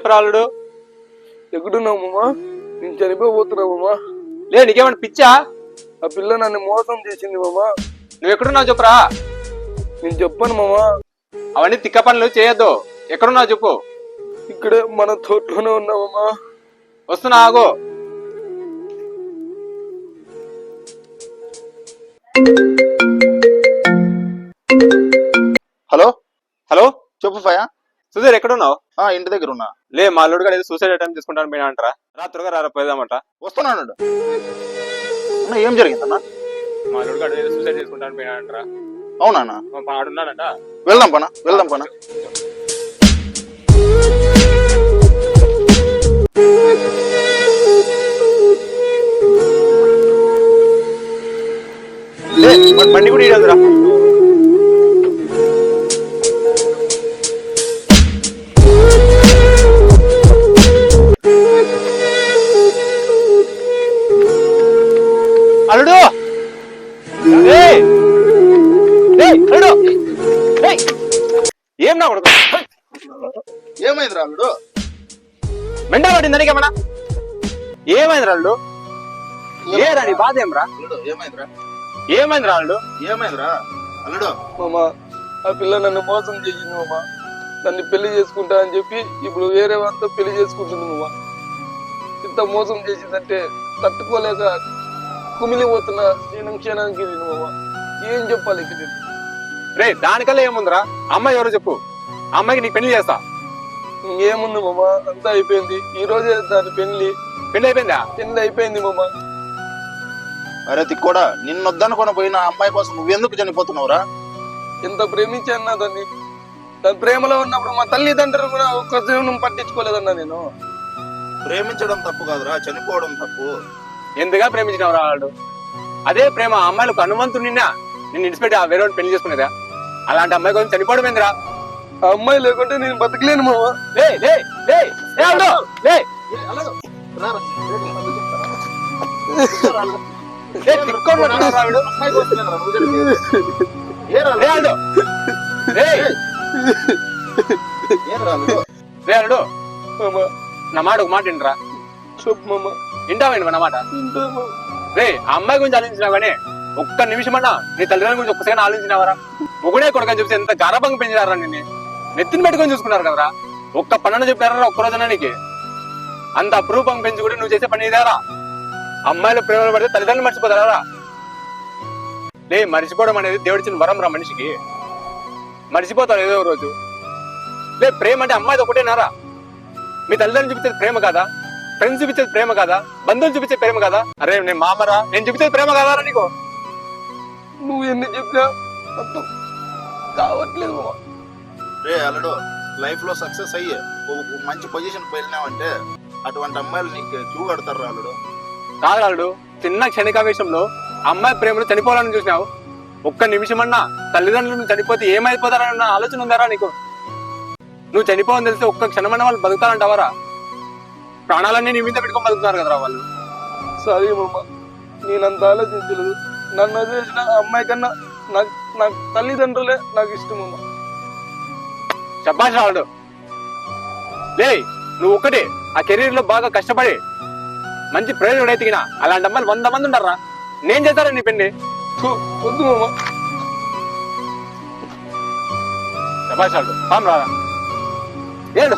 చెప్పరా అల్లుడు. ఎక్కడున్నావు మామా? నేను చనిపోతున్నావు మామా. లే నీకేమన్నా పిచ్చా? ఆ పిల్ల నన్ను మోసం చేసింది మామా. నువ్వు ఎక్కడున్నావు చెప్పురా. నేను చెప్పను మామా. అవన్నీ తిక్క పనులు చేయొద్దు. ఎక్కడున్నావు చెప్పు. ఇక్కడే మన తోటలోనే ఉన్నావమ్మా. వస్తున్నా ఆగో. హలో హలో చెప్పు ఫయా. సుధీర్ ఎక్కడున్నావు? ఇంటి దగ్గర ఉన్నా. లే మా అల్లుడు గారు ఏదో సూసైడ్ అటెంప్ట్ తీసుకుంటాను పోయినా అంటారా. రాత్రుగా రారా పోదామంట. వస్తున్నాడు. ఏం జరిగిందన్నా? మా అల్లుడు గారు ఏదో సూసైడ్ చేసుకుంటాను పోయినా అంటారా. అవునా? ఆడున్నానంట. వెళ్దాం పనా. బండి కూడా ఇడదురా. అల్లుడు ఏం నా కొడుకు? ఏమైందిరా అల్లుడు? మెండ పడింది దానికేమన్నా? ఏమైందిరా అల్లుడు? ఏరా నీ బాధ ఏమరా? ఏమైందిరా అల్లుడు? అల్లుడు మామా, ఆ పిల్ల నన్ను మోసం చేసింది మామా. నన్ను పెళ్లి చేసుకుంటా అని చెప్పి ఇప్పుడు వేరే వాళ్ళతో పెళ్లి చేసుకుంటుంది మామా. ఇంత మోసం చేసిందంటే తట్టుకోలేక కుమిలిపోతున్నా క్షణానికి మామా. ఏం చెప్పాలి ఇక్కడ? రే దానికల్లా ఏముందిరా? అమ్మాయి ఎవరో చెప్పు. అమ్మాయికి నీకు పెళ్లి చేస్తా. ఇంకేముంది మామా, అంతా అయిపోయింది. ఈ రోజే దాని పెళ్లి అయిపోయిందా? పెళ్లి అయిపోయింది మామా. అరే తిక్కోడా, నిన్నొద్దనుకొని పోయిన అమ్మాయి కోసం నువ్వెందుకు చనిపోతున్నావురా? ఎంత ప్రేమించానా దాన్ని. దాని ప్రేమలో ఉన్నప్పుడు మా తల్లిదండ్రులు కూడా ఒక్క జీవనం పట్టించుకోలేదన్నా నేను. ప్రేమించడం తప్పు కాదురా, చనిపోవడం తప్పు. ఎందుగా ప్రేమించినవరా వాళ్ళు? అదే ప్రేమ. అమ్మాయిలకు హనుమంతుడు నిన్ను ఇడిచిపెట్టి ఆ వేరే పెళ్లి చేసుకునేదా? అలాంటి అమ్మాయి కోసం చనిపోవడం ఏందిరా? ఆ అమ్మాయి లేకుంటే నేను బతకలేను మావా. లే లే లే లే నా మాట ఒక మాట వినరా. చెప్పు మామ. వింటావేంటి నా మాట? రే అమ్మాయి గురించి ఆలోచించినావు కానీ ఒక్క నిమిషం అన్నా నీ తల్లిదండ్రుల గురించి ఒక్క సెకండ్ ఆలోచించినావరా? మొగుడే కొడుకని చెప్పి ఎంత గారాబంగా పెంచారా నిన్ను. నెత్తిని పెట్టుకొని చూసుకున్నారు కదరా. ఒక్క పన్నెండు చెప్పారా ఒక్క రోజున నీకు? అంత అప్రూపంగా పెంచి కూడా నువ్వు చేసే పని ఇదారా? అమ్మాయిల ప్రేమలు పడితే తల్లిదండ్రులు మర్చిపోతారా? లే మర్చిపోవడం అనేది దేవుడిచ్చిన వరం రా మనిషికి. మర్చిపోతారు ఏదో రోజు. లే ప్రేమ అంటే అమ్మాయిది ఒకటేనారా? మీ తల్లిదండ్రులు చూపించేది ప్రేమ కాదా? ఫ్రెండ్స్ చూపించేది ప్రేమ కాదా? బంధువులు చూపించే ప్రేమ కాదా? అరే నేను మామరా, నేను చూపించేది ప్రేమ కాదారా నీకు? నువ్వు ఎన్ని చెప్పినా అర్థం కావట్లేదు మామ. రే అల్లుడు, లైఫ్ లో సక్సెస్ అయ్యి ఒక మంచి పొజిషన్ వెళ్ళినావంటే అటువంటి అమ్మాయిలు నీకు క్యూ కడతారు అల్లుడు. కాదు అల్లుడు, చిన్న క్షణికావేశంలో అమ్మాయి ప్రేమను చనిపోవాలని చూసినావు. ఒక్క నిమిషమన్నా తల్లిదండ్రులు చనిపోతే ఏమైపోతారన్న ఆలోచన ఉందారా నీకు? నువ్వు చనిపోవని తెలిసి ఒక్క క్షణమన్నా వాళ్ళు బతుకుతారంటావారా? ప్రాణాలన్నీ నీ మీద పెట్టుకొని బతుకుతున్నారు కదరా వాళ్ళు. సారీ మామ, నేనంత ఆలోచించలేదు. నన్ను వదిలేసిన అమ్మాయి కన్నా నాకు తల్లిదండ్రులే నాకు ఇష్టం మామ. శభాష్ రాడు. లే నువ్వు ఒక్కటే ఆ కెరీర్ లో బాగా కష్టపడి మంచి ప్రయోజనం ఎత్తికినా అలాంటి అమ్మాయిలు 100 మంది ఉంటారా? నేను చేస్తారా నీ పెళ్లి? వద్దు మామ. శభాష్ రాడు. రారా ఏడు